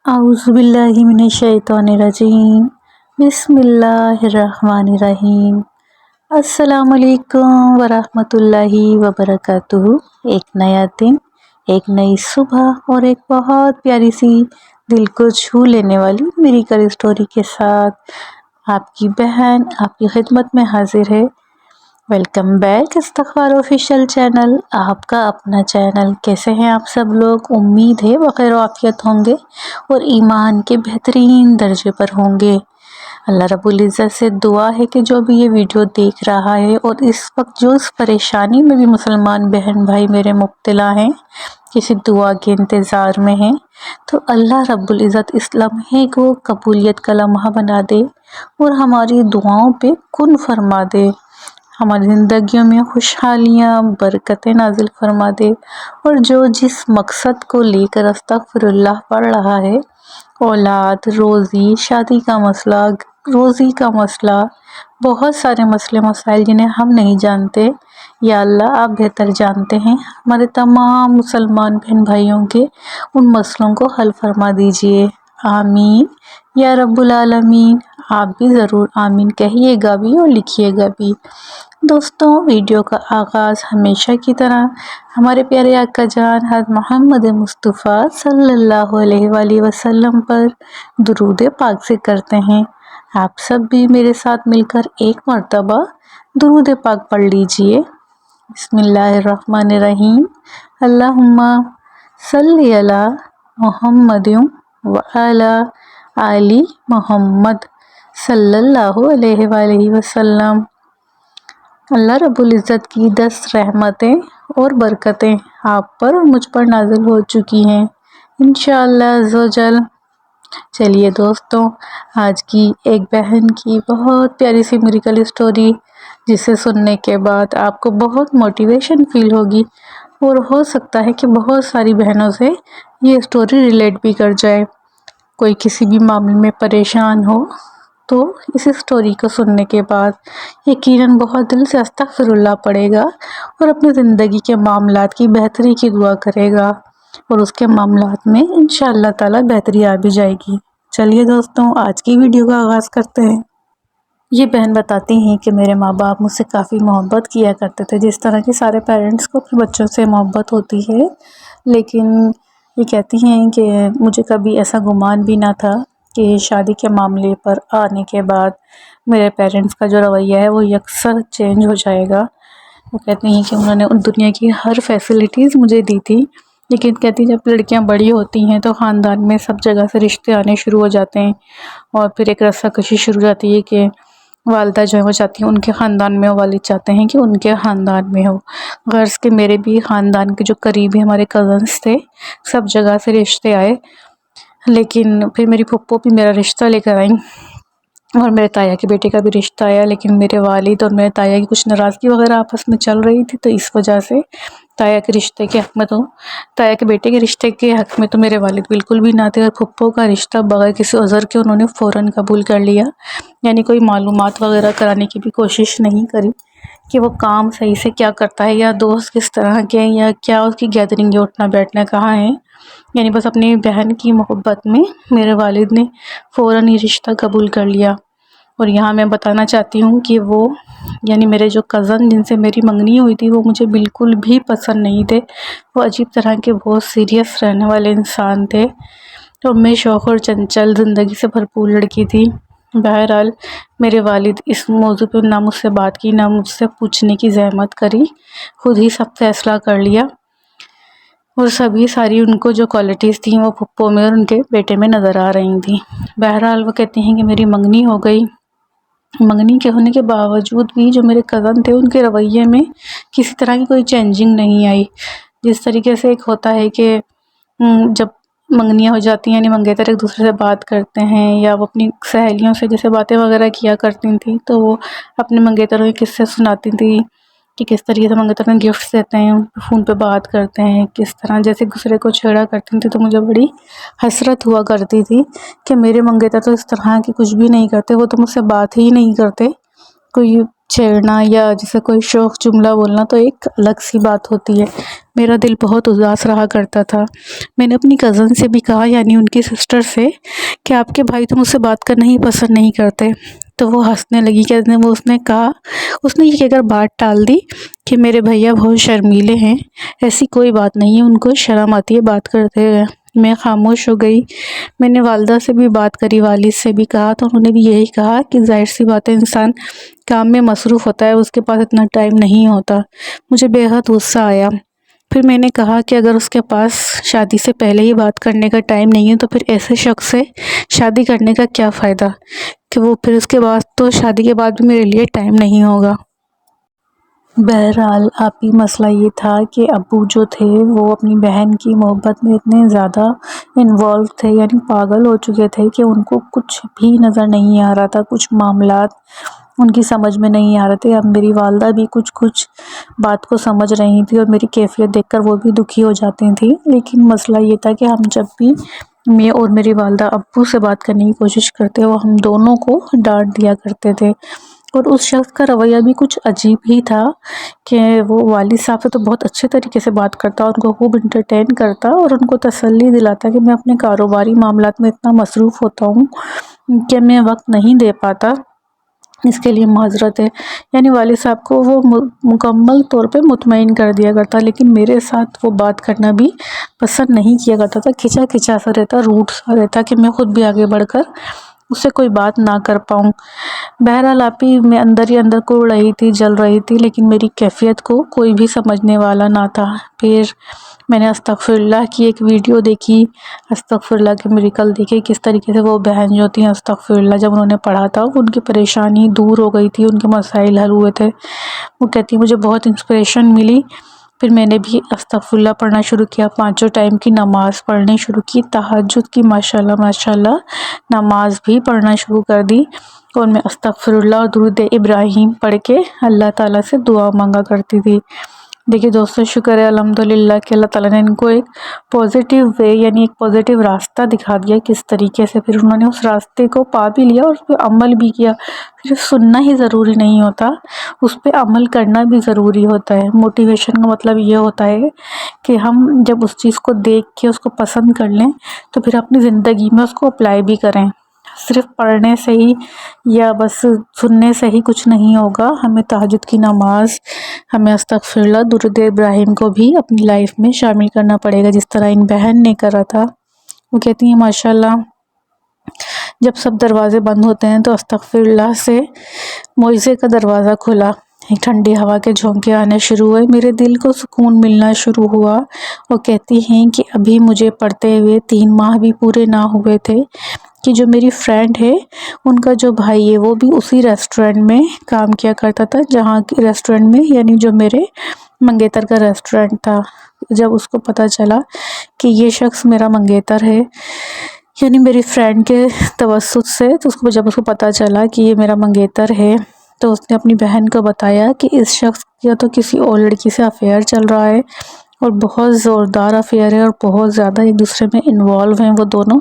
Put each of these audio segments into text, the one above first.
اعوذ باللہ من الشیطان الرجیم، بسم اللہ الرحمن الرحیم۔ السلام علیکم ورحمۃ اللہ وبرکاتہ۔ ایک نیا دن، ایک نئی صبح اور ایک بہت پیاری سی دل کو چھو لینے والی میریکل اسٹوری کے ساتھ آپ کی بہن آپ کی خدمت میں حاضر ہے۔ ویلکم بیک استغفار آفیشیل چینل، آپ کا اپنا چینل۔ کیسے ہیں آپ سب لوگ؟ امید ہے بخیر و عافیت ہوں گے اور ایمان کے بہترین درجے پر ہوں گے۔ اللہ رب العزت سے دعا ہے کہ جو بھی یہ ویڈیو دیکھ رہا ہے اور اس وقت جو اس پریشانی میں بھی مسلمان بہن بھائی میرے مبتلا ہیں، کسی دعا کے انتظار میں ہیں، تو اللہ رب العزت اس لمحے کو قبولیت کا لمحہ بنا دے اور ہماری دعاؤں پہ کن فرما دے، ہماری زندگیوں میں خوشحالیاں برکتیں نازل فرما دے، اور جو جس مقصد کو لے کر استغفر اللہ پڑھ رہا ہے، اولاد، روزی، شادی کا مسئلہ، روزی کا مسئلہ، بہت سارے مسئلے مسائل جنہیں ہم نہیں جانتے، یا اللہ آپ بہتر جانتے ہیں، ہمارے تمام مسلمان بہن بھائیوں کے ان مسئلوں کو حل فرما دیجئے، آمین یا رب العالمین۔ آپ بھی ضرور آمین کہیے گا بھی اور لکھیے گا بھی۔ دوستوں، ویڈیو کا آغاز ہمیشہ کی طرح ہمارے پیارے آقا جان حضرت محمد مصطفیٰ صلی اللہ علیہ وآلہ وسلم پر درود پاک سے کرتے ہیں۔ آپ سب بھی میرے ساتھ مل کر ایک مرتبہ درود پاک پڑھ لیجئے۔ بسم اللہ الرحمن الرحیم۔ اللہم صلی علی محمد وعلی آل محمد صلی اللہ علیہ وآلہ وسلم۔ اللہ رب العزت کی 10 رحمتیں اور برکتیں آپ پر اور مجھ پر نازل ہو چکی ہیں انشاءاللہ عز و جل۔ چلیے دوستوں، آج کی ایک بہن کی بہت پیاری سی میریکل اسٹوری، جسے سننے کے بعد آپ کو بہت موٹیویشن فیل ہوگی، اور ہو سکتا ہے کہ بہت ساری بہنوں سے یہ اسٹوری ریلیٹ بھی کر جائے۔ کوئی کسی بھی معاملے میں پریشان ہو تو اس اسٹوری کو سننے کے بعد یقیناً بہت دل سے استغفر اللہ پڑھے گا اور اپنی زندگی کے معاملات کی بہتری کی دعا کرے گا، اور اس کے معاملات میں انشاءاللہ تعالی بہتری آ بھی جائے گی۔ چلیے دوستوں، آج کی ویڈیو کا آغاز کرتے ہیں۔ یہ بہن بتاتی ہیں کہ میرے ماں باپ مجھ سے کافی محبت کیا کرتے تھے، جس طرح کے سارے پیرنٹس کو اپنے بچوں سے محبت ہوتی ہے، لیکن یہ کہتی ہیں کہ مجھے کبھی ایسا گمان بھی نہ تھا کہ شادی کے معاملے پر آنے کے بعد میرے پیرنٹس کا جو رویہ ہے وہ یکسر چینج ہو جائے گا۔ وہ کہتی ہیں کہ انہوں نے دنیا کی ہر فیسلٹیز مجھے دی تھی، لیکن کہتی جب لڑکیاں بڑی ہوتی ہیں تو خاندان میں سب جگہ سے رشتے آنے شروع ہو جاتے ہیں، اور پھر ایک رسہ کشی شروع ہو جاتی ہے کہ والدہ جو ہے وہ چاہتی ہیں ان کے خاندان میں ہو، والد چاہتے ہیں کہ ان کے خاندان میں ہو۔ غرض کہ میرے بھی خاندان کے جو قریبی ہمارے کزنس تھے، سب جگہ سے رشتے آئے، لیکن پھر میری پھپھو بھی میرا رشتہ لے کر آئیں، اور میرے تایا کے بیٹے کا بھی رشتہ آیا، لیکن میرے والد اور میرے تایا کی کچھ ناراضگی وغیرہ آپس میں چل رہی تھی، تو اس وجہ سے تایا کے رشتے کے حق میں تو تایا کے بیٹے کے رشتے کے حق میں تو میرے والد بالکل بھی نہ تھے، اور پھپھو کا رشتہ بغیر کسی عذر کے انہوں نے فوراً قبول کر لیا، یعنی کوئی معلومات وغیرہ کرانے کی بھی کوشش نہیں کری کہ وہ کام صحیح سے کیا کرتا ہے، یا دوست کس طرح کے ہیں، یا کیا اس کی گیدرنگ، اٹھنا بیٹھنا کہاں ہے۔ یعنی بس اپنی بہن کی محبت میں میرے والد نے فوراً یہ رشتہ قبول کر لیا۔ اور یہاں میں بتانا چاہتی ہوں کہ وہ یعنی میرے جو کزن جن سے میری منگنی ہوئی تھی، وہ مجھے بالکل بھی پسند نہیں تھے، وہ عجیب طرح کے بہت سیریس رہنے والے انسان تھے، تو میں شوق اور چنچل زندگی سے بھرپور لڑکی تھی۔ بہرحال میرے والد اس موضوع پہ نہ مجھ سے بات کی، نہ مجھ سے پوچھنے کی زحمت کری، خود ہی سب فیصلہ کر لیا، اور ساری ان کو جو کوالٹیز تھیں وہ پھپھو میں اور ان کے بیٹے میں نظر آ رہی تھیں۔ بہرحال وہ کہتی ہیں کہ میری منگنی ہو گئی۔ منگنی کے ہونے کے باوجود بھی جو میرے کزن تھے ان کے رویے میں کسی طرح کی کوئی چینجنگ نہیں آئی۔ جس طریقے سے ایک ہوتا ہے کہ جب منگنیاں ہو جاتی ہیں، یعنی منگیتر ایک دوسرے سے بات کرتے ہیں، یا وہ اپنی سہیلیوں سے جیسے باتیں وغیرہ کیا کرتی تھیں، تو وہ اپنے منگیتروں کے قصے سناتی تھیں کہ کس طریقے سے منگیتر میں گفٹس دیتے ہیں، فون پہ بات کرتے ہیں، کس طرح جیسے ایک دوسرے کو چھیڑا کرتی تھیں، تو مجھے بڑی حسرت ہوا کرتی تھی کہ میرے منگیتر تو اس طرح کی کچھ بھی نہیں کرتے، وہ تو مجھ سے بات ہی نہیں کرتے، کوئی چھیڑنا یا جیسے کوئی شوق جملہ بولنا تو ایک الگ سی بات ہوتی ہے۔ میرا دل بہت اداس رہا کرتا تھا۔ میں نے اپنی کزن سے بھی کہا، یعنی ان کی سسٹر سے، کہ آپ کے بھائی تو مجھ سے بات کرنا ہی پسند نہیں کرتے۔ تو وہ ہنسنے لگی کہ اس نے کہا، اس نے یہ کہہ کر بات ٹال دی کہ میرے بھیا بہت شرمیلے ہیں، ایسی کوئی بات نہیں ہے، ان کو شرم آتی ہے بات کرتے ہوئے۔ میں خاموش ہو گئی۔ میں نے والدہ سے بھی بات کری، والد سے بھی کہا، تو انہوں نے بھی یہی کہا کہ ظاہر سی بات ہے، انسان کام میں مصروف ہوتا ہے، اس کے پاس اتنا ٹائم نہیں ہوتا۔ مجھے بے حد غصہ آیا۔ پھر میں نے کہا کہ اگر اس کے پاس شادی سے پہلے ہی بات کرنے کا ٹائم نہیں ہے تو پھر ایسے شخص سے شادی کرنے کا کیا فائدہ، کہ وہ پھر اس کے بعد تو شادی کے بعد بھی میرے لیے ٹائم نہیں ہوگا۔ بہرحال آپی مسئلہ یہ تھا کہ ابو جو تھے وہ اپنی بہن کی محبت میں اتنے زیادہ انوالو تھے، یعنی پاگل ہو چکے تھے کہ ان کو کچھ بھی نظر نہیں آ رہا تھا، کچھ معاملات ان کی سمجھ میں نہیں آ رہے تھے۔ اب میری والدہ بھی کچھ بات کو سمجھ رہی تھی اور میری کیفیت دیکھ کر وہ بھی دکھی ہو جاتی تھی، لیکن مسئلہ یہ تھا کہ ہم جب بھی، میں اور میری والدہ، ابو سے بات کرنے کی کوشش کرتے وہ ہم دونوں کو ڈانٹ دیا کرتے تھے۔ اور اس شخص کا رویہ بھی کچھ عجیب ہی تھا کہ وہ والد صاحب سے تو بہت اچھے طریقے سے بات کرتا، ان کو خوب انٹرٹین کرتا اور ان کو تسلی دلاتا کہ میں اپنے کاروباری معاملات میں اتنا مصروف ہوتا ہوں کہ میں وقت نہیں دے پاتا، اس کے لیے معذرت ہے۔ یعنی والد صاحب کو وہ مکمل طور پہ مطمئن کر دیا کرتا، لیکن میرے ساتھ وہ بات کرنا بھی پسند نہیں کیا کرتا تھا، کھچا کھچا سا رہتا، روٹ سا رہتا کہ میں خود بھی آگے بڑھ کر اس سے کوئی بات نہ کر پاؤں۔ بہرحال آپی میں اندر ہی اندر کڑ رہی تھی، جل رہی تھی، لیکن میری کیفیت کو کوئی بھی سمجھنے والا نہ تھا۔ پھر میں نے استغفر اللہ کی ایک ویڈیو دیکھی، استغفر اللہ کے میریکل دیکھے، کس طریقے سے وہ بہن جو تھی، استغفر اللہ، جب انہوں نے پڑھا تھا ان کی پریشانی دور ہو گئی تھی، ان کے مسائل حل ہوئے تھے۔ وہ کہتی مجھے بہت انسپریشن ملی۔ پھر میں نے بھی استغفر اللہ پڑھنا شروع کیا، 5 ٹائم کی نماز پڑھنی شروع کی، تہجد کی ماشاءاللہ نماز بھی پڑھنا شروع کر دی، اور میں استغفر اللہ اور درود ابراہیم پڑھ کے اللہ تعالیٰ سے دعا مانگا کرتی تھی۔ دیکھیے دوستو، شکر ہے الحمدللہ کہ اللہ تعالیٰ نے ان کو ایک پازیٹیو وے، یعنی ایک پازیٹیو راستہ دکھا دیا کس طریقے سے۔ پھر انہوں نے اس راستے کو پا بھی لیا اور اس پہ عمل بھی کیا۔ صرف سننا ہی ضروری نہیں ہوتا، اس پہ عمل کرنا بھی ضروری ہوتا ہے۔ موٹیویشن کا مطلب یہ ہوتا ہے کہ ہم جب اس چیز کو دیکھ کے اس کو پسند کر لیں تو پھر اپنی زندگی میں اس کو اپلائی بھی کریں۔ صرف پڑھنے سے ہی یا بس سننے سے ہی کچھ نہیں ہوگا، ہمیں تہجد کی نماز، ہمیں استغفر اللہ، درود ابراہیم کو بھی اپنی لائف میں شامل کرنا پڑے گا، جس طرح ان بہن نے کرا تھا۔ وہ کہتی ہیں ماشاءاللہ جب سب دروازے بند ہوتے ہیں تو استغفر اللہ سے معجزے کا دروازہ کھلا، ایک ٹھنڈی ہوا کے جھونکے آنے شروع ہوئے، میرے دل کو سکون ملنا شروع ہوا۔ وہ کہتی ہیں کہ ابھی مجھے پڑھتے ہوئے 3 ماہ بھی پورے نہ ہوئے تھے کہ جو میری فرینڈ ہے ان کا جو بھائی ہے وہ بھی اسی ریسٹورنٹ میں کام کیا کرتا تھا، جہاں کے ریسٹورنٹ میں، یعنی جو میرے منگیتر کا ریسٹورنٹ تھا۔ جب اس کو پتہ چلا کہ یہ شخص میرا منگیتر ہے، یعنی میری فرینڈ کے توسط سے، تو جب اس کو پتہ چلا کہ یہ میرا منگیتر ہے تو اس نے اپنی بہن کو بتایا کہ اس شخص کا تو کسی اور لڑکی سے افیئر چل رہا ہے، اور بہت زوردار افیئر ہے، اور بہت زیادہ ایک دوسرے میں انوالو ہیں وہ دونوں،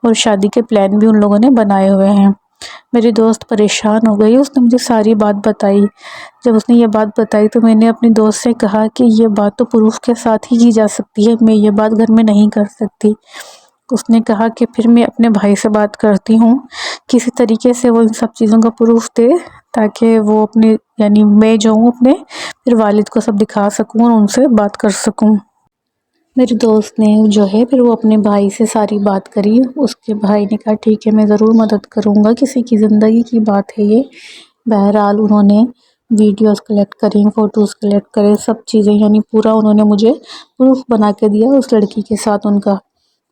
اور شادی کے پلان بھی ان لوگوں نے بنائے ہوئے ہیں۔ میری دوست پریشان ہو گئی، اس نے مجھے ساری بات بتائی۔ جب اس نے یہ بات بتائی تو میں نے اپنی دوست سے کہا کہ یہ بات تو پروف کے ساتھ ہی کی جا سکتی ہے، میں یہ بات گھر میں نہیں کر سکتی۔ اس نے کہا کہ پھر میں اپنے بھائی سے بات کرتی ہوں، کسی طریقے سے وہ ان سب چیزوں کا پروف دے، تاکہ وہ اپنے، یعنی میں جو ہوں اپنے پھر والد کو سب دکھا سکوں اور ان سے بات کر سکوں۔ میری دوست نے جو ہے پھر وہ اپنے بھائی سے ساری بات کری، اس کے بھائی نے کہا ٹھیک ہے میں ضرور مدد کروں گا، کسی کی زندگی کی بات ہے یہ۔ بہرحال انہوں نے ویڈیوز کلیکٹ کریں، فوٹوز کلیکٹ کرے، سب چیزیں، یعنی پورا انہوں نے مجھے پروف بنا کے دیا اس لڑکی کے ساتھ ان کا۔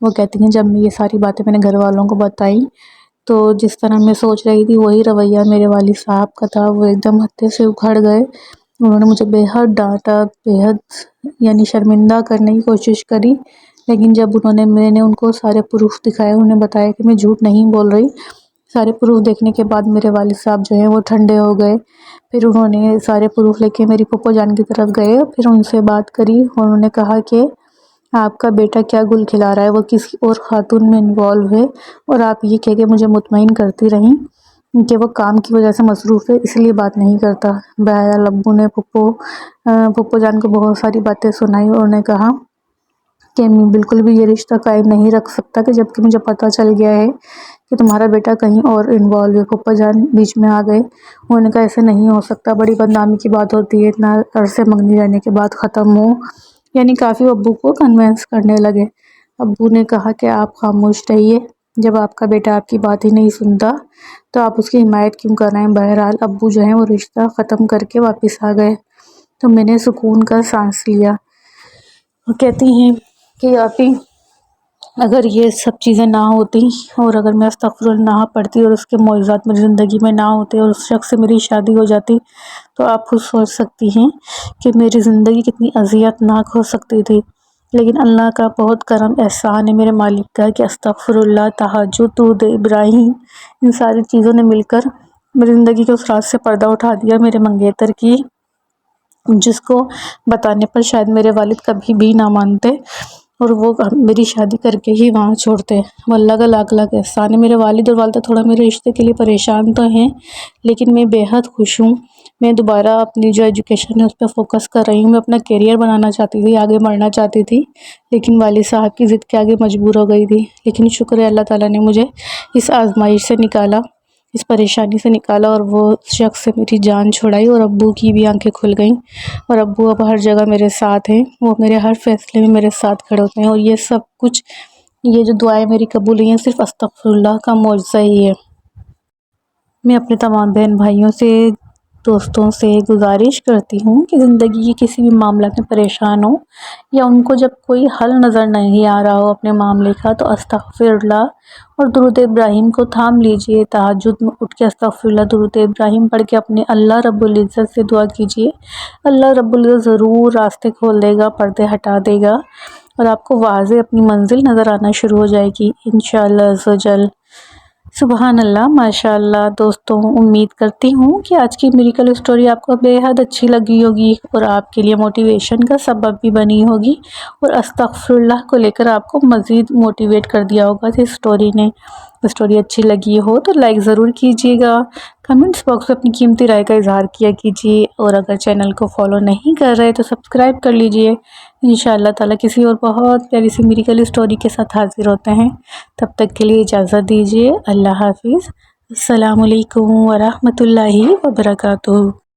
وہ کہتی ہیں جب میں یہ ساری باتیں میں نے گھر والوں کو بتائی تو جس طرح میں سوچ رہی تھی وہی رویہ میرے والد صاحب کا تھا، وہ ایک دم ہتے سے اکھڑ گئے۔ انہوں نے مجھے بے حد ڈانٹا، بے حد یعنی شرمندہ کرنے کی کوشش کری، لیکن جب میں نے ان کو سارے پروف دکھائے، انہیں بتایا کہ میں جھوٹ نہیں بول رہی، سارے پروف دیکھنے کے بعد میرے والد صاحب جو ہیں وہ ٹھنڈے ہو گئے۔ پھر انہوں نے سارے پروف لے کے میری پھپھو جان کی طرف گئے، پھر ان سے بات کری، انہوں نے کہا کہ آپ کا بیٹا کیا گل کھلا رہا ہے، وہ کسی اور خاتون میں انوالو ہے، اور آپ یہ کہہ کے مجھے مطمئن کرتی رہیں کہ وہ کام کی وجہ سے مصروف ہے اس لیے بات نہیں کرتا۔ بہرحال ابو نے پھپھو جان کو بہت ساری باتیں سنائی اور انہیں کہا کہ میں بالکل بھی یہ رشتہ قائم نہیں رکھ سکتا کہ جب کہ مجھے پتہ چل گیا ہے کہ تمہارا بیٹا کہیں اور انوالو ہے۔ پھپھو جان بیچ میں آ گئے، انہوں نے کہا ایسے نہیں ہو سکتا، بڑی بدنامی کی بات ہوتی ہے، اتنا عرصے منگنی رہنے کے بعد ختم ہو، یعنی کافی ابو کو کنونس کرنے لگے۔ ابو نے کہا کہ آپ خاموش رہیے، جب آپ کا بیٹا آپ کی بات ہی نہیں سنتا تو آپ اس کی حمایت کیوں کر رہے ہیں۔ بہرحال ابو جو ہیں وہ رشتہ ختم کر کے واپس آ گئے تو میں نے سکون کا سانس لیا۔ وہ کہتی ہیں کہ آپی اگر یہ سب چیزیں نہ ہوتی اور اگر میں استغفر اللہ نہ پڑھتی اور اس کے معجزات میری زندگی میں نہ ہوتے اور اس شخص سے میری شادی ہو جاتی تو آپ خود سوچ سکتی ہیں کہ میری زندگی کتنی اذیت ناک ہو سکتی تھی۔ لیکن اللہ کا بہت کرم احسان ہے میرے مالک کا کہ استغفر اللہ، تہجد، درود ابراہیم، ان ساری چیزوں نے مل کر میری زندگی کے اس راز سے پردہ اٹھا دیا، میرے منگیتر کی، جس کو بتانے پر شاید میرے والد کبھی بھی نہ مانتے اور وہ میری شادی کر کے ہی وہاں چھوڑتے۔ وہ اللہ کا لاکھ لاکھ احسان ہے۔ میرے والد اور والدہ تھوڑا میرے رشتے کے لیے پریشان تو ہیں لیکن میں بے حد خوش ہوں۔ میں دوبارہ اپنی جو ایجوکیشن ہے اس پہ فوکس کر رہی ہوں۔ میں اپنا کیریئر بنانا چاہتی تھی، آگے بڑھنا چاہتی تھی لیکن والد صاحب کی ضد کے آگے مجبور ہو گئی تھی۔ لیکن شکر ہے اللہ تعالیٰ نے مجھے اس آزمائش سے نکالا، اس پریشانی سے نکالا اور وہ شخص سے میری جان چھڑائی اور ابو کی بھی آنکھیں کھل گئیں اور ابو اب ہر جگہ میرے ساتھ ہیں، وہ میرے ہر فیصلے میں میرے ساتھ کھڑے ہوتے ہیں اور یہ سب کچھ، یہ جو دعائیں میری قبول ہوئی ہیں صرف استغفر اللہ کا معجزہ ہی ہے۔ میں اپنے تمام بہن بھائیوں سے، دوستوں سے گزارش کرتی ہوں کہ زندگی کے کسی بھی معاملات میں پریشان ہو یا ان کو جب کوئی حل نظر نہیں آ رہا ہو اپنے معاملے کا تو استغفر اللہ اور درود ابراہیم کو تھام لیجئے۔ تہجد میں اٹھ کے استغفر اللہ درود ابراہیم پڑھ کے اپنے اللہ رب العزت سے دعا کیجئے، اللہ رب العزت ضرور راستے کھول دے گا، پردے ہٹا دے گا اور آپ کو واضح اپنی منزل نظر آنا شروع ہو جائے گی انشاءاللہ عز و جل۔ سبحان اللہ، ماشاء اللہ۔ دوستوں، امید کرتی ہوں کہ آج کی میریکل اسٹوری آپ کو بے حد اچھی لگی ہوگی اور آپ کے لیے موٹیویشن کا سبب بھی بنی ہوگی اور استغفر اللہ کو لے کر آپ کو مزید موٹیویٹ کر دیا ہوگا اس اسٹوری نے۔ اسٹوری اچھی لگی ہو تو لائک ضرور کیجیے گا، کمنٹس باکس میں اپنی قیمتی رائے کا اظہار کیا کیجیے اور اگر چینل کو فالو نہیں کر رہے تو سبسکرائب کر لیجیے۔ انشاءاللہ تعالیٰ کسی اور بہت پیاری سی میریکل اسٹوری کے ساتھ حاضر ہوتے ہیں، تب تک کے لیے اجازت دیجیے۔ اللہ حافظ۔ السلام علیکم ورحمۃ اللہ وبرکاتہ۔